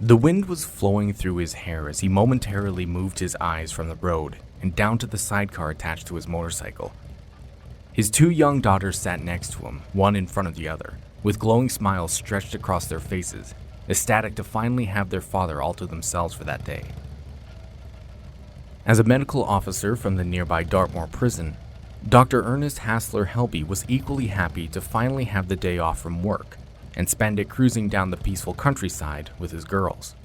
The wind was flowing through his hair as he momentarily moved his eyes from the road and down to the sidecar attached to his motorcycle. His 2 young daughters sat next to him, one in front of the other, with glowing smiles stretched across their faces, ecstatic to finally have their father all to themselves for that day. As a medical officer from the nearby Dartmoor prison, Dr. Ernest Hassler Helby was equally happy to finally have the day off from work and spend it cruising down the peaceful countryside with his girls.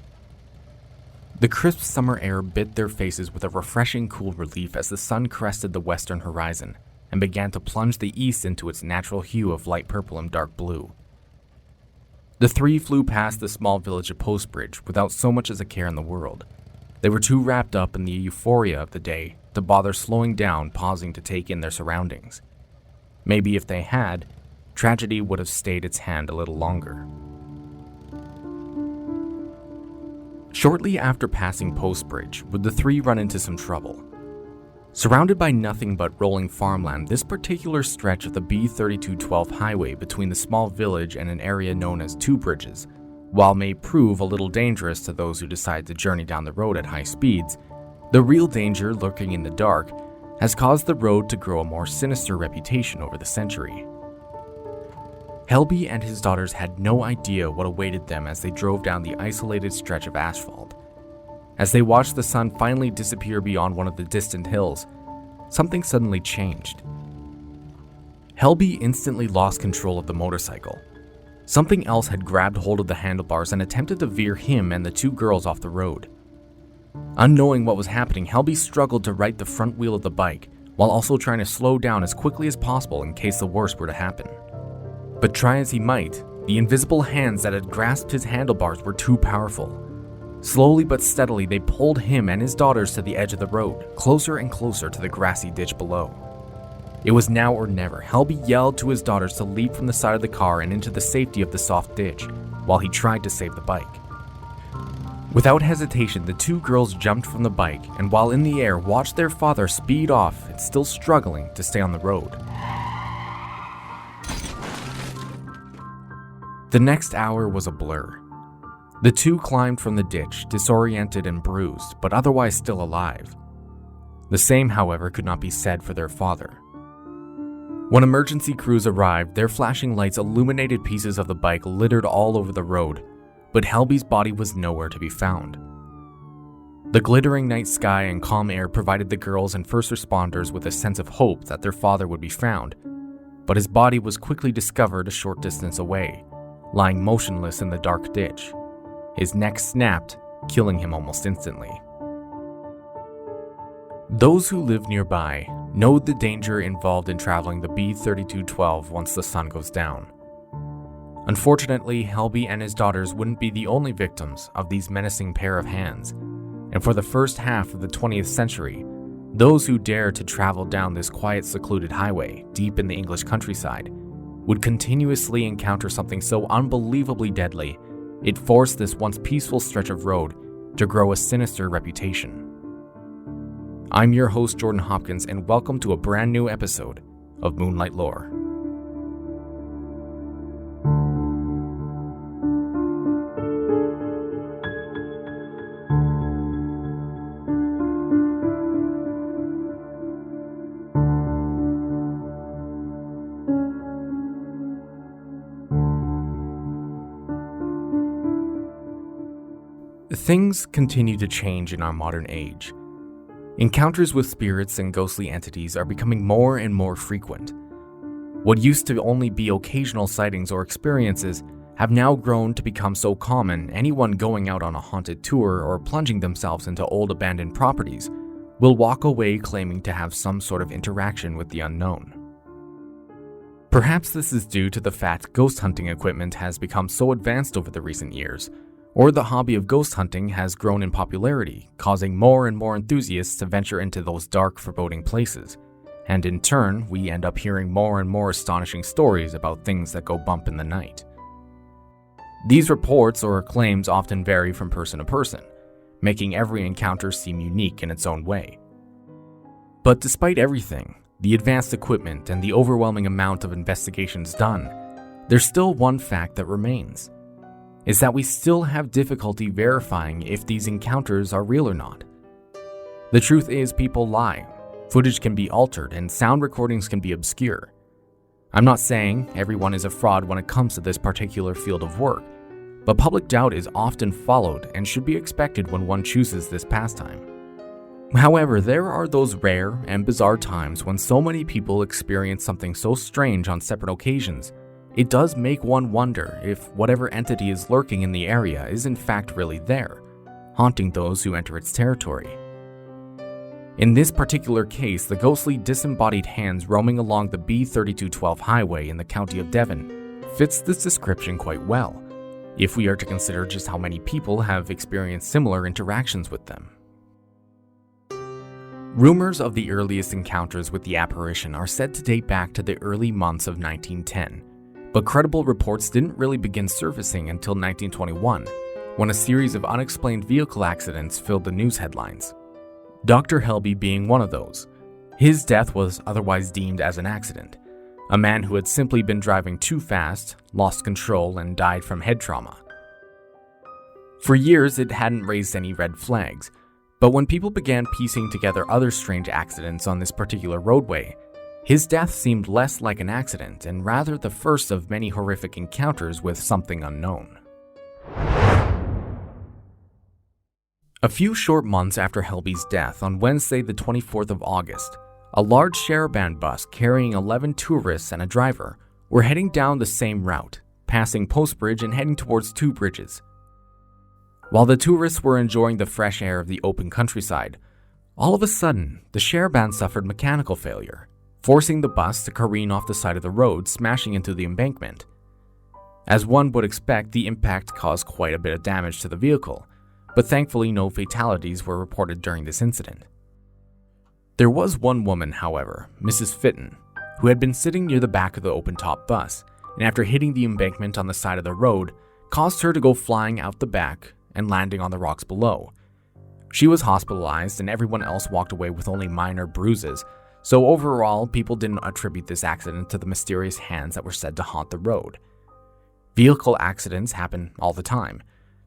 The crisp summer air bit their faces with a refreshing cool relief as the sun crested the western horizon and began to plunge the east into its natural hue of light purple and dark blue. The 3 flew past the small village of Postbridge without so much as a care in the world. They were too wrapped up in the euphoria of the day to bother slowing down, pausing to take in their surroundings. Maybe if they had, tragedy would have stayed its hand a little longer. Shortly after passing Postbridge, would the 3 run into some trouble. Surrounded by nothing but rolling farmland, this particular stretch of the B3212 highway between the small village and an area known as Two Bridges, while may prove a little dangerous to those who decide to journey down the road at high speeds, the real danger lurking in the dark has caused the road to grow a more sinister reputation over the century. Helby and his daughters had no idea what awaited them as they drove down the isolated stretch of asphalt. As they watched the sun finally disappear beyond one of the distant hills, something suddenly changed. Helby instantly lost control of the motorcycle. Something else had grabbed hold of the handlebars and attempted to veer him and the 2 girls off the road. Unknowing what was happening, Helby struggled to right the front wheel of the bike, while also trying to slow down as quickly as possible in case the worst were to happen. But try as he might, the invisible hands that had grasped his handlebars were too powerful. Slowly but steadily, they pulled him and his daughters to the edge of the road, closer and closer to the grassy ditch below. It was now or never. Helby yelled to his daughters to leap from the side of the car and into the safety of the soft ditch, while he tried to save the bike. Without hesitation, the 2 girls jumped from the bike and while in the air watched their father speed off and still struggling to stay on the road. The next hour was a blur. The 2 climbed from the ditch, disoriented and bruised, but otherwise still alive. The same, however, could not be said for their father. When emergency crews arrived, their flashing lights illuminated pieces of the bike littered all over the road, but Helby's body was nowhere to be found. The glittering night sky and calm air provided the girls and first responders with a sense of hope that their father would be found, but his body was quickly discovered a short distance away, lying motionless in the dark ditch. His neck snapped, killing him almost instantly. Those who live nearby know the danger involved in traveling the B3212 once the sun goes down. Unfortunately, Helby and his daughters wouldn't be the only victims of these menacing pair of hands, and for the first half of the 20th century, those who dared to travel down this quiet, secluded highway deep in the English countryside would continuously encounter something so unbelievably deadly, it forced this once peaceful stretch of road to grow a sinister reputation. I'm your host, Jordan Hopkins, and welcome to a brand new episode of Moonlight Lore. Things continue to change in our modern age. Encounters with spirits and ghostly entities are becoming more and more frequent. What used to only be occasional sightings or experiences have now grown to become so common, anyone going out on a haunted tour or plunging themselves into old abandoned properties will walk away claiming to have some sort of interaction with the unknown. Perhaps this is due to the fact ghost hunting equipment has become so advanced over the recent years, or the hobby of ghost hunting has grown in popularity, causing more and more enthusiasts to venture into those dark, foreboding places, and in turn, we end up hearing more and more astonishing stories about things that go bump in the night. These reports or claims often vary from person to person, making every encounter seem unique in its own way. But despite everything, the advanced equipment and the overwhelming amount of investigations done, there's still one fact that remains. is that we still have difficulty verifying if these encounters are real or not. The truth is, people lie, footage can be altered, and sound recordings can be obscure. I'm not saying everyone is a fraud when it comes to this particular field of work, but public doubt is often followed and should be expected when one chooses this pastime. However, there are those rare and bizarre times when so many people experience something so strange on separate occasions, it does make one wonder if whatever entity is lurking in the area is in fact really there, haunting those who enter its territory. In this particular case, the ghostly disembodied hands roaming along the B3212 highway in the county of Devon fits this description quite well, if we are to consider just how many people have experienced similar interactions with them. Rumors of the earliest encounters with the apparition are said to date back to the early months of 1910, but credible reports didn't really begin surfacing until 1921, when a series of unexplained vehicle accidents filled the news headlines. Dr. Helby being one of those. His death was otherwise deemed as an accident. A man who had simply been driving too fast, lost control, and died from head trauma. For years, it hadn't raised any red flags, but when people began piecing together other strange accidents on this particular roadway, his death seemed less like an accident and rather the first of many horrific encounters with something unknown. A few short months after Helby's death, on Wednesday the 24th of August, a large Charabanc bus carrying 11 tourists and a driver were heading down the same route, passing Postbridge and heading towards Two Bridges. While the tourists were enjoying the fresh air of the open countryside, all of a sudden, the Charabanc suffered mechanical failure, forcing the bus to careen off the side of the road, smashing into the embankment. As one would expect, the impact caused quite a bit of damage to the vehicle, but thankfully no fatalities were reported during this incident. There was one woman, however, Mrs. Fitton, who had been sitting near the back of the open-top bus, and after hitting the embankment on the side of the road, caused her to go flying out the back and landing on the rocks below. She was hospitalized and everyone else walked away with only minor bruises, so overall, people didn't attribute this accident to the mysterious hands that were said to haunt the road. Vehicle accidents happen all the time.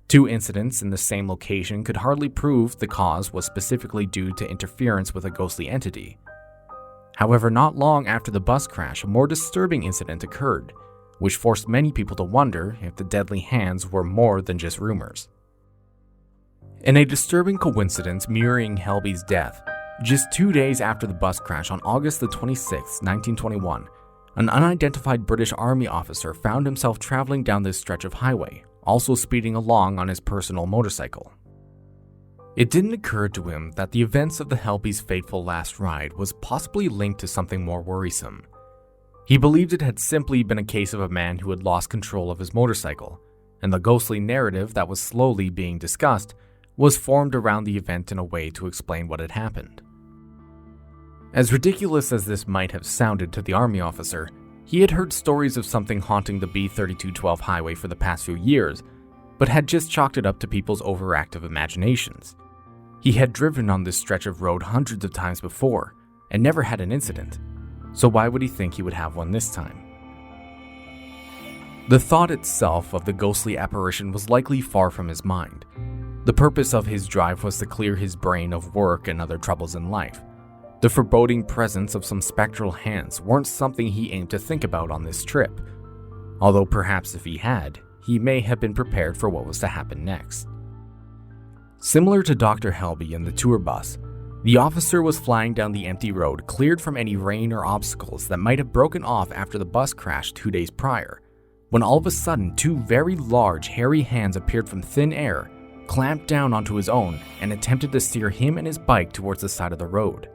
2 incidents in the same location could hardly prove the cause was specifically due to interference with a ghostly entity. However, not long after the bus crash, a more disturbing incident occurred, which forced many people to wonder if the deadly hands were more than just rumors. In a disturbing coincidence mirroring Helby's death, just 2 days after the bus crash on August the 26th, 1921, an unidentified British Army officer found himself traveling down this stretch of highway, also speeding along on his personal motorcycle. It didn't occur to him that the events of the Helby's fateful last ride was possibly linked to something more worrisome. He believed it had simply been a case of a man who had lost control of his motorcycle, and the ghostly narrative that was slowly being discussed was formed around the event in a way to explain what had happened. As ridiculous as this might have sounded to the army officer, he had heard stories of something haunting the B3212 highway for the past few years, but had just chalked it up to people's overactive imaginations. He had driven on this stretch of road hundreds of times before, and never had an incident, so why would he think he would have one this time? The thought itself of the ghostly apparition was likely far from his mind. The purpose of his drive was to clear his brain of work and other troubles in life. The foreboding presence of some spectral hands weren't something he aimed to think about on this trip, although perhaps if he had, he may have been prepared for what was to happen next. Similar to Dr. Helby in the tour bus, the officer was flying down the empty road cleared from any rain or obstacles that might have broken off after the bus crash 2 days prior, when all of a sudden 2 very large, hairy hands appeared from thin air, clamped down onto his own, and attempted to steer him and his bike towards the side of the road.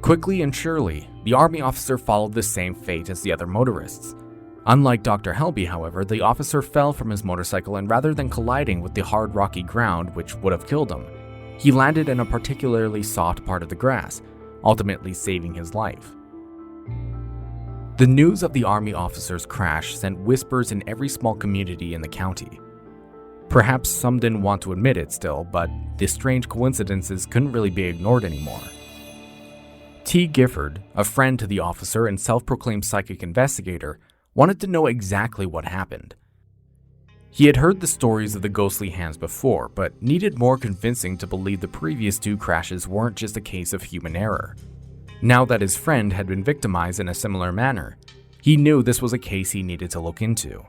Quickly and surely, the army officer followed the same fate as the other motorists. Unlike Dr. Helby, however, the officer fell from his motorcycle, and rather than colliding with the hard rocky ground which would have killed him, he landed in a particularly soft part of the grass, ultimately saving his life. The news of the army officer's crash sent whispers in every small community in the county. Perhaps some didn't want to admit it still, but these strange coincidences couldn't really be ignored anymore. T. Gifford, a friend to the officer and self-proclaimed psychic investigator, wanted to know exactly what happened. He had heard the stories of the ghostly hands before, but needed more convincing to believe the previous 2 crashes weren't just a case of human error. Now that his friend had been victimized in a similar manner, he knew this was a case he needed to look into.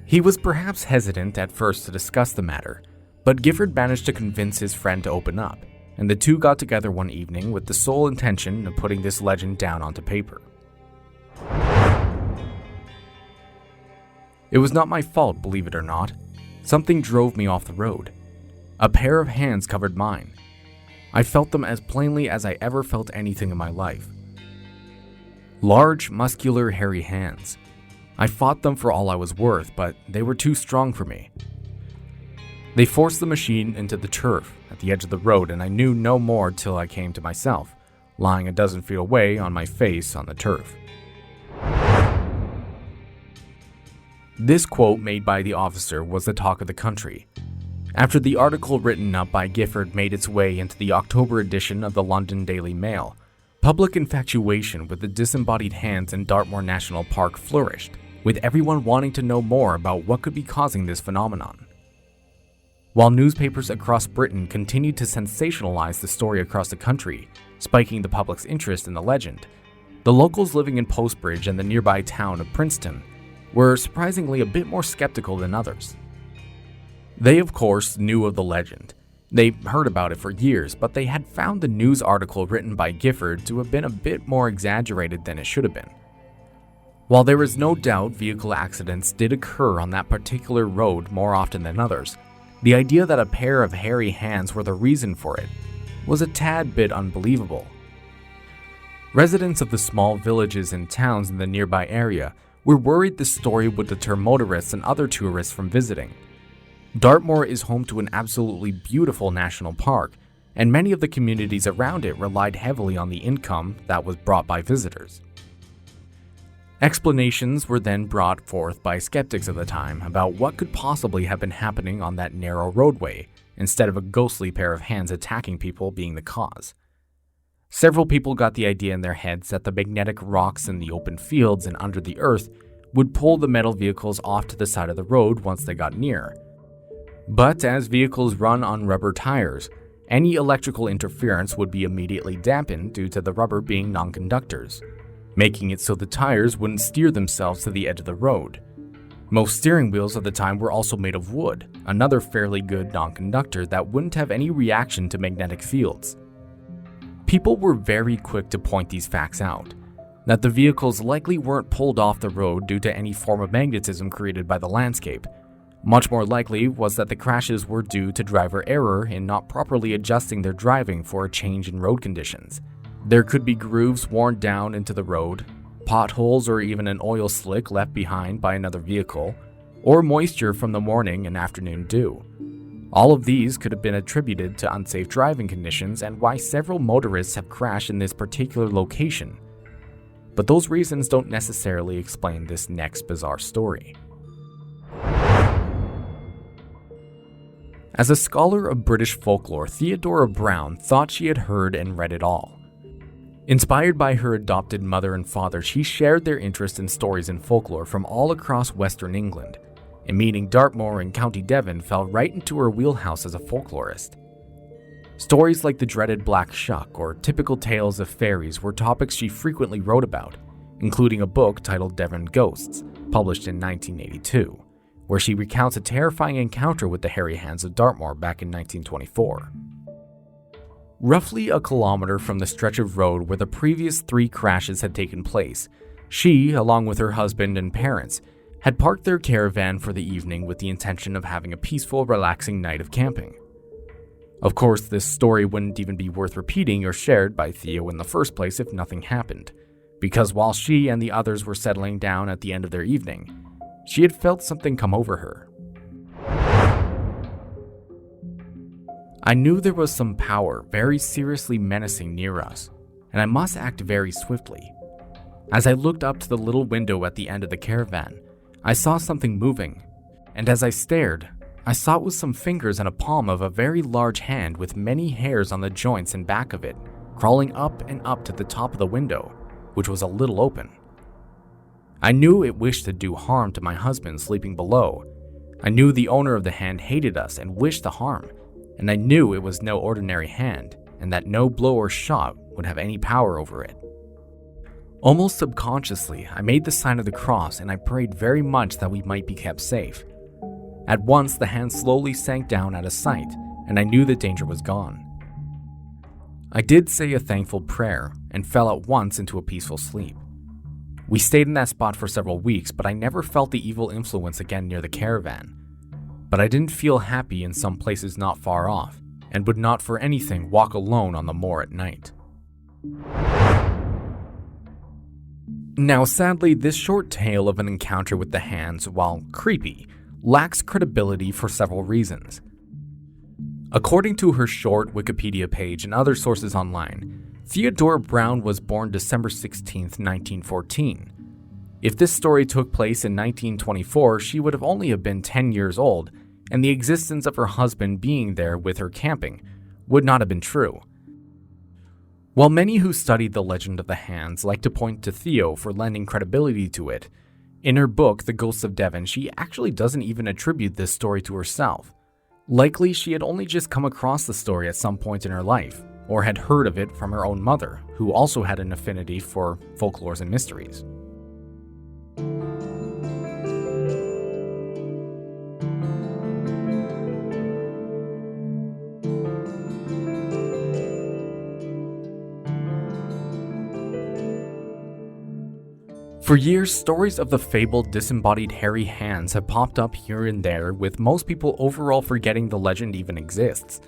He was perhaps hesitant at first to discuss the matter, but Gifford managed to convince his friend to open up, and the 2 got together one evening with the sole intention of putting this legend down onto paper. It was not my fault, believe it or not. Something drove me off the road. A pair of hands covered mine. I felt them as plainly as I ever felt anything in my life. Large, muscular, hairy hands. I fought them for all I was worth, but they were too strong for me. They forced the machine into the turf at the edge of the road, and I knew no more till I came to myself, lying a dozen feet away on my face on the turf. This quote made by the officer was the talk of the country. After the article written up by Gifford made its way into the October edition of the London Daily Mail, public infatuation with the disembodied hands in Dartmoor National Park flourished, with everyone wanting to know more about what could be causing this phenomenon. While newspapers across Britain continued to sensationalize the story across the country, spiking the public's interest in the legend, the locals living in Postbridge and the nearby town of Princeton were surprisingly a bit more skeptical than others. They, of course, knew of the legend. They heard about it for years, but they had found the news article written by Gifford to have been a bit more exaggerated than it should have been. While there is no doubt vehicle accidents did occur on that particular road more often than others, the idea that a pair of hairy hands were the reason for it was a tad bit unbelievable. Residents of the small villages and towns in the nearby area were worried the story would deter motorists and other tourists from visiting. Dartmoor is home to an absolutely beautiful national park, and many of the communities around it relied heavily on the income that was brought by visitors. Explanations were then brought forth by skeptics of the time about what could possibly have been happening on that narrow roadway, instead of a ghostly pair of hands attacking people being the cause. Several people got the idea in their heads that the magnetic rocks in the open fields and under the earth would pull the metal vehicles off to the side of the road once they got near. But as vehicles run on rubber tires, any electrical interference would be immediately dampened due to the rubber being non-conductors, making it so the tires wouldn't steer themselves to the edge of the road. Most steering wheels at the time were also made of wood, another fairly good non-conductor that wouldn't have any reaction to magnetic fields. People were very quick to point these facts out, that the vehicles likely weren't pulled off the road due to any form of magnetism created by the landscape. Much more likely was that the crashes were due to driver error in not properly adjusting their driving for a change in road conditions. There could be grooves worn down into the road, potholes, or even an oil slick left behind by another vehicle, or moisture from the morning and afternoon dew. All of these could have been attributed to unsafe driving conditions and why several motorists have crashed in this particular location. But those reasons don't necessarily explain this next bizarre story. As a scholar of British folklore, Theodora Brown thought she had heard and read it all. Inspired by her adopted mother and father, she shared their interest in stories and folklore from all across Western England, and meeting Dartmoor in County Devon fell right into her wheelhouse as a folklorist. Stories like the dreaded Black Shuck or typical tales of fairies were topics she frequently wrote about, including a book titled Devon Ghosts, published in 1982, where she recounts a terrifying encounter with the hairy hands of Dartmoor back in 1924. Roughly a kilometer from the stretch of road where the previous 3 crashes had taken place, she, along with her husband and parents, had parked their caravan for the evening with the intention of having a peaceful, relaxing night of camping. Of course, this story wouldn't even be worth repeating or shared by Theo in the first place if nothing happened, because while she and the others were settling down at the end of their evening, she had felt something come over her. I knew there was some power very seriously menacing near us, and I must act very swiftly. As I looked up to the little window at the end of the caravan, I saw something moving, and as I stared, I saw it was some fingers and a palm of a very large hand with many hairs on the joints and back of it, crawling up and up to the top of the window, which was a little open. I knew it wished to do harm to my husband sleeping below. I knew the owner of the hand hated us and wished the harm, and I knew it was no ordinary hand, and that no blow or shot would have any power over it. Almost subconsciously, I made the sign of the cross and I prayed very much that we might be kept safe. At once, the hand slowly sank down out of sight, and I knew the danger was gone. I did say a thankful prayer and fell at once into a peaceful sleep. We stayed in that spot for several weeks, but I never felt the evil influence again near the caravan. But I didn't feel happy in some places not far off, and would not for anything walk alone on the moor at night. Now, sadly, this short tale of an encounter with the hands, while creepy, lacks credibility for several reasons. According to her short Wikipedia page and other sources online, Theodora Brown was born December 16, 1914. If this story took place in 1924, she would have only been 10 years old, and the existence of her husband being there with her camping would not have been true. While many who studied the legend of the hands like to point to Theo for lending credibility to it, in her book, The Ghosts of Devon, she actually doesn't even attribute this story to herself. Likely, she had only just come across the story at some point in her life, or had heard of it from her own mother, who also had an affinity for folklores and mysteries. For years, stories of the fabled disembodied hairy hands have popped up here and there, with most people overall forgetting the legend even exists.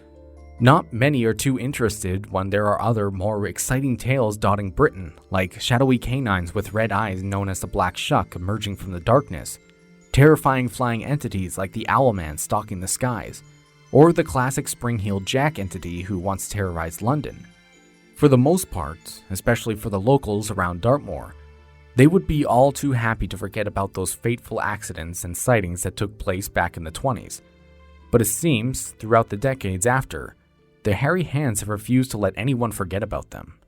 Not many are too interested when there are other, more exciting tales dotting Britain, like shadowy canines with red eyes known as the Black Shuck emerging from the darkness, terrifying flying entities like the Owlman stalking the skies, or the classic spring-heeled Jack entity who once terrorized London. For the most part, especially for the locals around Dartmoor, they would be all too happy to forget about those fateful accidents and sightings that took place back in the 20s. But it seems, throughout the decades after, the hairy hands have refused to let anyone forget about them.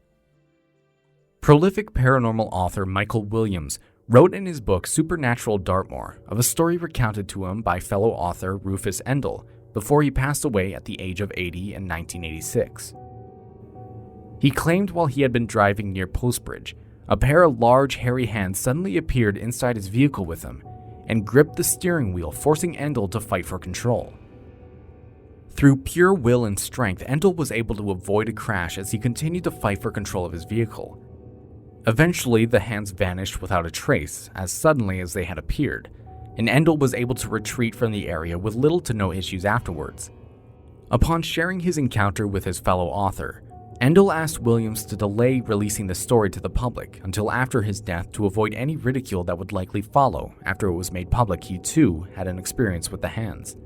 Prolific paranormal author Michael Williams wrote in his book Supernatural Dartmoor of a story recounted to him by fellow author Rufus Endell before he passed away at the age of 80 in 1986. He claimed while he had been driving near Postbridge, a pair of large hairy hands suddenly appeared inside his vehicle with him and gripped the steering wheel, forcing Endell to fight for control. Through pure will and strength, Endell was able to avoid a crash as he continued to fight for control of his vehicle. Eventually, the hands vanished without a trace as suddenly as they had appeared, and Endell was able to retreat from the area with little to no issues afterwards. Upon sharing his encounter with his fellow author, Endell asked Williams to delay releasing the story to the public until after his death to avoid any ridicule that would likely follow after it was made public he too had an experience with the hands.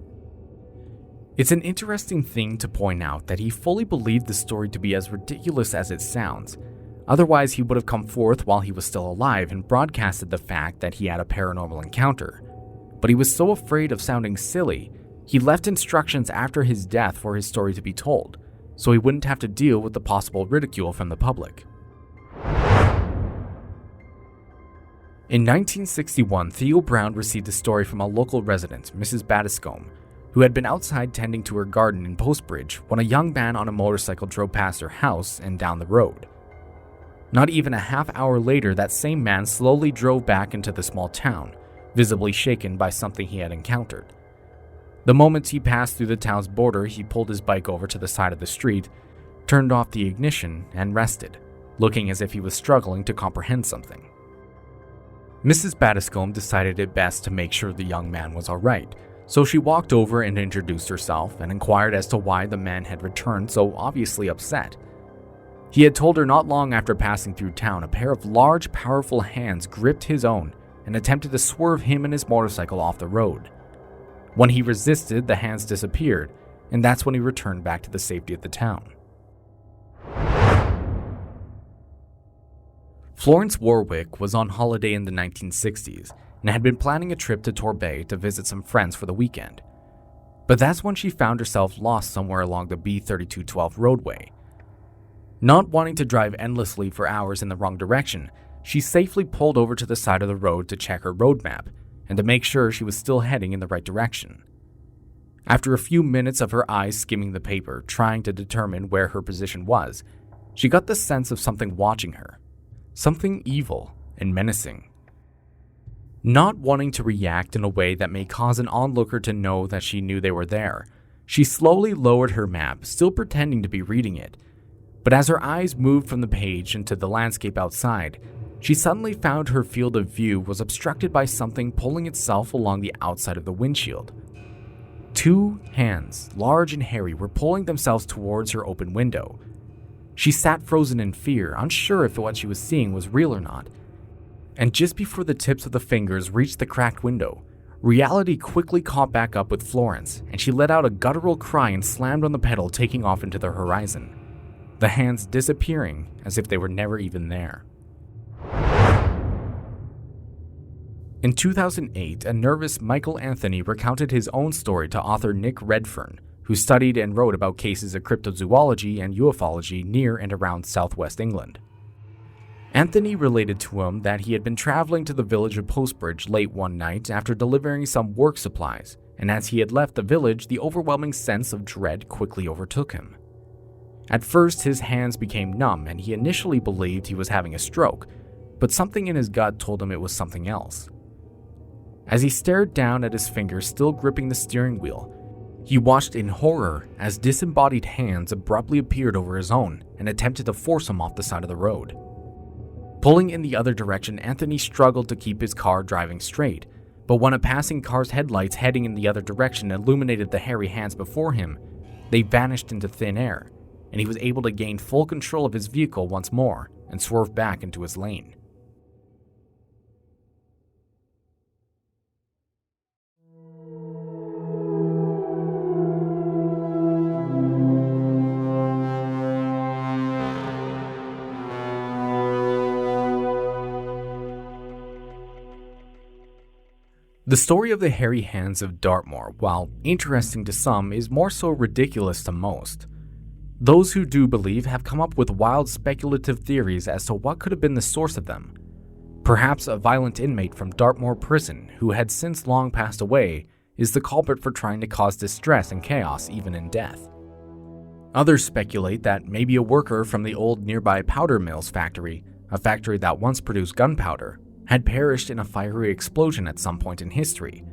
It's an interesting thing to point out that he fully believed the story to be as ridiculous as it sounds. Otherwise, he would have come forth while he was still alive and broadcasted the fact that he had a paranormal encounter. But he was so afraid of sounding silly, he left instructions after his death for his story to be told, so he wouldn't have to deal with the possible ridicule from the public. In 1961, Theo Brown received a story from a local resident, Mrs. Battiscombe, who had been outside tending to her garden in Postbridge when a young man on a motorcycle drove past her house and down the road. Not even a half hour later, that same man slowly drove back into the small town, visibly shaken by something he had encountered. The moment he passed through the town's border, he pulled his bike over to the side of the street, turned off the ignition, and rested, looking as if he was struggling to comprehend something. Mrs. Battiscombe decided it best to make sure the young man was alright, so she walked over and introduced herself and inquired as to why the man had returned so obviously upset. He had told her not long after passing through town, a pair of large, powerful hands gripped his own and attempted to swerve him and his motorcycle off the road. When he resisted, the hands disappeared, and that's when he returned back to the safety of the town. Florence Warwick was on holiday in the 1960s and had been planning a trip to Torbay to visit some friends for the weekend. But that's when she found herself lost somewhere along the B3212 roadway. Not wanting to drive endlessly for hours in the wrong direction, she safely pulled over to the side of the road to check her road map and to make sure she was still heading in the right direction. After a few minutes of her eyes skimming the paper, trying to determine where her position was, she got the sense of something watching her, something evil and menacing. Not wanting to react in a way that may cause an onlooker to know that she knew they were there, she slowly lowered her map, still pretending to be reading it. But as her eyes moved from the page into the landscape outside, she suddenly found her field of view was obstructed by something pulling itself along the outside of the windshield. Two hands, large and hairy, were pulling themselves towards her open window. She sat frozen in fear, unsure if what she was seeing was real or not. And just before the tips of the fingers reached the cracked window, reality quickly caught back up with Florence, and she let out a guttural cry and slammed on the pedal, taking off into the horizon, the hands disappearing as if they were never even there. In 2008, a nervous Michael Anthony recounted his own story to author Nick Redfern, who studied and wrote about cases of cryptozoology and ufology near and around southwest England. Anthony related to him that he had been traveling to the village of Postbridge late one night after delivering some work supplies, and as he had left the village, the overwhelming sense of dread quickly overtook him. At first, his hands became numb and he initially believed he was having a stroke, but something in his gut told him it was something else. As he stared down at his fingers still gripping the steering wheel, he watched in horror as disembodied hands abruptly appeared over his own and attempted to force him off the side of the road. Pulling in the other direction, Anthony struggled to keep his car driving straight, but when a passing car's headlights heading in the other direction illuminated the hairy hands before him, they vanished into thin air, and he was able to gain full control of his vehicle once more and swerve back into his lane. The story of the hairy hands of Dartmoor, while interesting to some, is more so ridiculous to most. Those who do believe have come up with wild speculative theories as to what could have been the source of them. Perhaps a violent inmate from Dartmoor prison, who had since long passed away, is the culprit for trying to cause distress and chaos even in death. Others speculate that maybe a worker from the old nearby powder mills factory, a factory that once produced gunpowder, had perished in a fiery explosion at some point in history.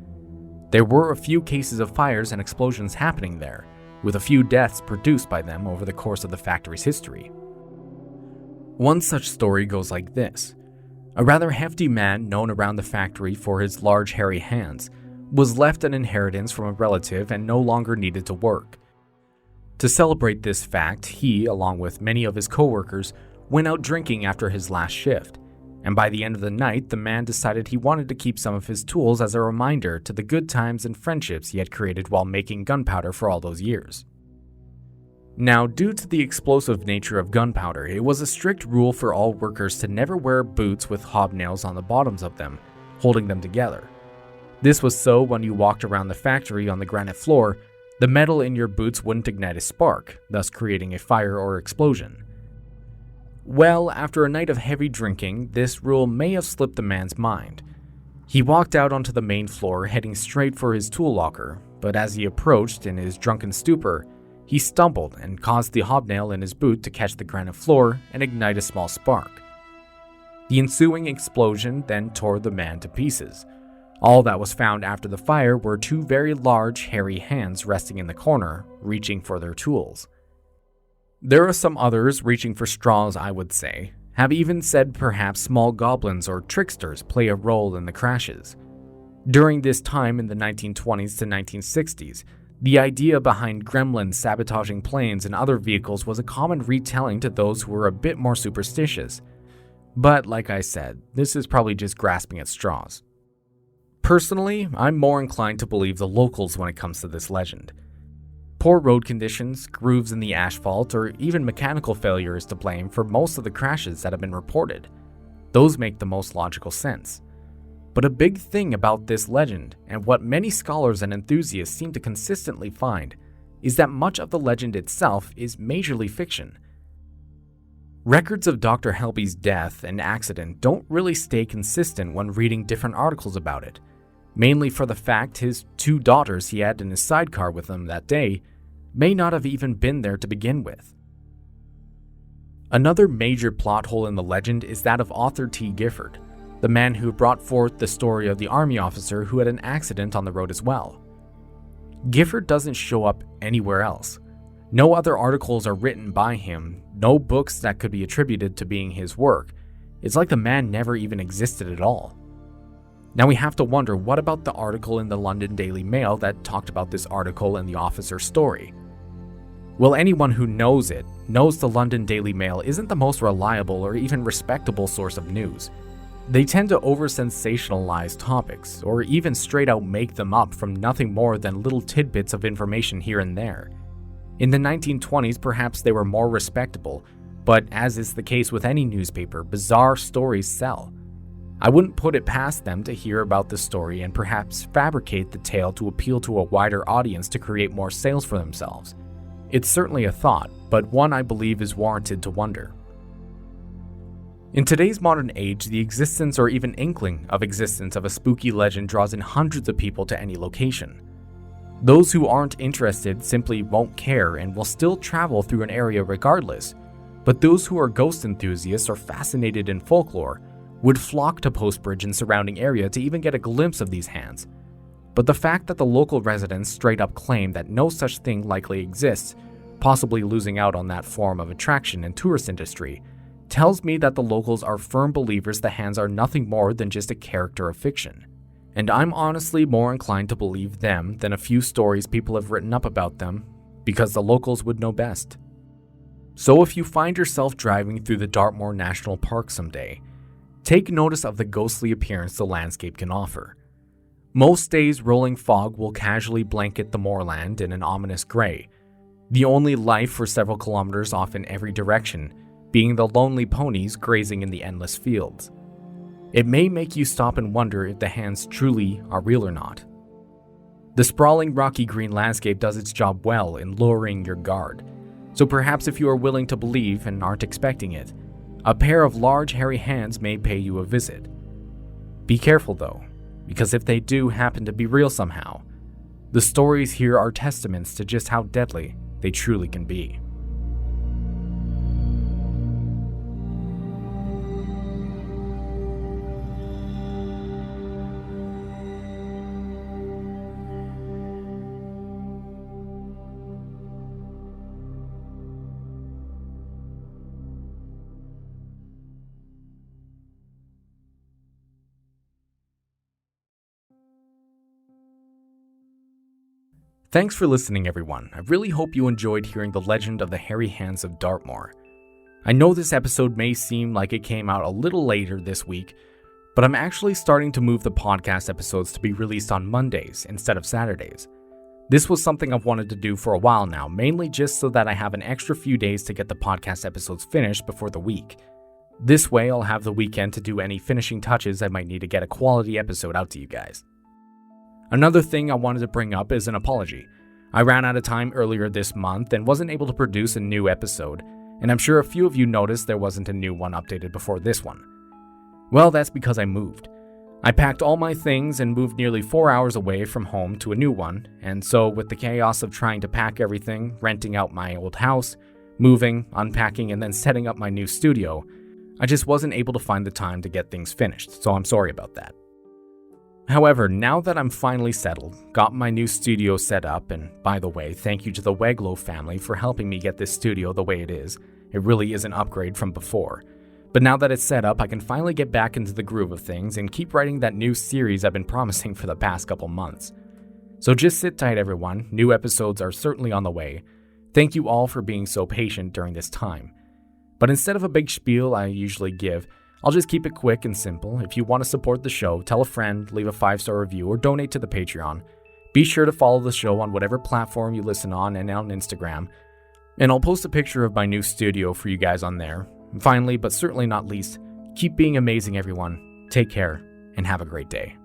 There were a few cases of fires and explosions happening there, with a few deaths produced by them over the course of the factory's history. One such story goes like this. A rather hefty man known around the factory for his large hairy hands was left an inheritance from a relative and no longer needed to work. To celebrate this fact, he, along with many of his co-workers, went out drinking after his last shift. And by the end of the night, the man decided he wanted to keep some of his tools as a reminder to the good times and friendships he had created while making gunpowder for all those years. Now, due to the explosive nature of gunpowder, it was a strict rule for all workers to never wear boots with hobnails on the bottoms of them, holding them together. This was so when you walked around the factory on the granite floor, the metal in your boots wouldn't ignite a spark, thus creating a fire or explosion. Well, after a night of heavy drinking, this rule may have slipped the man's mind. He walked out onto the main floor, heading straight for his tool locker, but as he approached in his drunken stupor, he stumbled and caused the hobnail in his boot to catch the granite floor and ignite a small spark. The ensuing explosion then tore the man to pieces. All that was found after the fire were two very large, hairy hands resting in the corner, reaching for their tools. There are some others reaching for straws, I would say, have even said perhaps small goblins or tricksters play a role in the crashes. During this time in the 1920s to 1960s, the idea behind gremlins sabotaging planes and other vehicles was a common retelling to those who were a bit more superstitious. But like I said, this is probably just grasping at straws. Personally, I'm more inclined to believe the locals when it comes to this legend. Poor road conditions, grooves in the asphalt, or even mechanical failure is to blame for most of the crashes that have been reported. Those make the most logical sense. But a big thing about this legend, and what many scholars and enthusiasts seem to consistently find, is that much of the legend itself is majorly fiction. Records of Dr. Helby's death and accident don't really stay consistent when reading different articles about it, mainly for the fact his 2 daughters he had in his sidecar with him that day may not have even been there to begin with. Another major plot hole in the legend is that of author T. Gifford, the man who brought forth the story of the army officer who had an accident on the road as well. Gifford doesn't show up anywhere else. No other articles are written by him, no books that could be attributed to being his work. It's like the man never even existed at all. Now we have to wonder, what about the article in the London Daily Mail that talked about this article and the officer's story? Well, anyone who knows it knows the London Daily Mail isn't the most reliable or even respectable source of news. They tend to over-sensationalize topics, or even straight out make them up from nothing more than little tidbits of information here and there. In the 1920s, perhaps they were more respectable, but as is the case with any newspaper, bizarre stories sell. I wouldn't put it past them to hear about the story and perhaps fabricate the tale to appeal to a wider audience to create more sales for themselves. It's certainly a thought, but one I believe is warranted to wonder. In today's modern age, the existence or even inkling of existence of a spooky legend draws in hundreds of people to any location. Those who aren't interested simply won't care and will still travel through an area regardless, but those who are ghost enthusiasts or fascinated in folklore would flock to Postbridge and surrounding area to even get a glimpse of these hands. But the fact that the local residents straight up claim that no such thing likely exists, possibly losing out on that form of attraction and tourist industry, tells me that the locals are firm believers the hands are nothing more than just a character of fiction. And I'm honestly more inclined to believe them than a few stories people have written up about them, because the locals would know best. So if you find yourself driving through the Dartmoor National Park someday, take notice of the ghostly appearance the landscape can offer. Most days, rolling fog will casually blanket the moorland in an ominous gray, the only life for several kilometers off in every direction being the lonely ponies grazing in the endless fields. It may make you stop and wonder if the hands truly are real or not. The sprawling rocky green landscape does its job well in luring your guard, so perhaps if you are willing to believe and aren't expecting it, a pair of large hairy hands may pay you a visit. Be careful though, because if they do happen to be real somehow, the stories here are testaments to just how deadly they truly can be. Thanks for listening, everyone. I really hope you enjoyed hearing the legend of the hairy hands of Dartmoor. I know this episode may seem like it came out a little later this week, but I'm actually starting to move the podcast episodes to be released on Mondays instead of Saturdays. This was something I've wanted to do for a while now, mainly just so that I have an extra few days to get the podcast episodes finished before the week. This way, I'll have the weekend to do any finishing touches I might need to get a quality episode out to you guys. Another thing I wanted to bring up is an apology. I ran out of time earlier this month and wasn't able to produce a new episode, and I'm sure a few of you noticed there wasn't a new one updated before this one. Well, that's because I moved. I packed all my things and moved nearly 4 hours away from home to a new one, and so with the chaos of trying to pack everything, renting out my old house, moving, unpacking, and then setting up my new studio, I just wasn't able to find the time to get things finished, so I'm sorry about that. However, now that I'm finally settled, got my new studio set up, and by the way, thank you to the Weglow family for helping me get this studio the way it is. It really is an upgrade from before. But now that it's set up, I can finally get back into the groove of things and keep writing that new series I've been promising for the past couple months. So just sit tight, everyone. New episodes are certainly on the way. Thank you all for being so patient during this time. But instead of a big spiel I usually give, I'll just keep it quick and simple. If you want to support the show, tell a friend, leave a 5-star review, or donate to the Patreon. Be sure to follow the show on whatever platform you listen on and on Instagram. And I'll post a picture of my new studio for you guys on there. And finally, but certainly not least, keep being amazing, everyone. Take care, and have a great day.